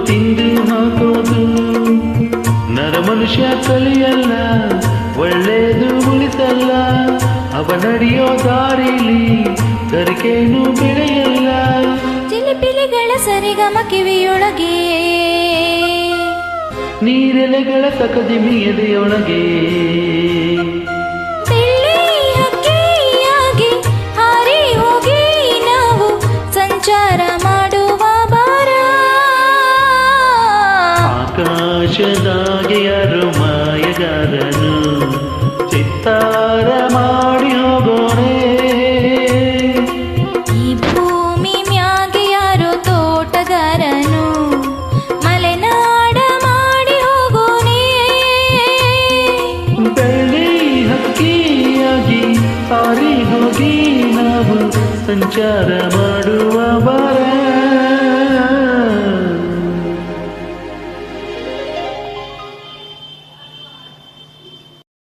ತಿಂದು ಹಾಕೋದು ನರ ಮನುಷ್ಯ ಕಲಿಯಲ್ಲ, ಒಳ್ಳೇದು ಉಳಿಸಲ್ಲ. ಅವ ನಡೆಯೋ ದಾರಿಲಿ ಗರಿಕೇನು ಬೆಳೆಯಲ್ಲ. ಚಿಲಿಪಿಲಿಗಳ ಸರಿಗಮ ಕಿವಿಯೊಳಗೆ, ನೀರೆಲೆಗಳ ತಕದಿಮಿ ಎದೆಯೊಳಗೆ. ಬೆಳ್ಳಿ ಹಕ್ಕಿಯಾಗಿ ಹಾರಿ ಹೋಗಿ ನಾವು ಸಂಚಾರ ಮಾಡುವ ಬಾರ. ಆಕಾಶದಾಗೆ ಯಾರು ಮಾಯಗಾರನು ಚಿತ್ತಾರ ಮಾಡಿ ಹೋಗೋಣೆ. ಈ ಭೂಮಿ ಮ್ಯಾಗೆ ಯಾರೋ ತೋಟಗಾರನು ಮಲೆನಾಡ ಮಾಡಿ ಹೋಗೋನೆ. ಬೆಳ್ಳಿ ಹಕ್ಕಿಯಾಗಿ ಹಾರಿ ಹೋಗಿ ನಾವು ಸಂಚಾರ ಮಾಡುವ ಬಾರ.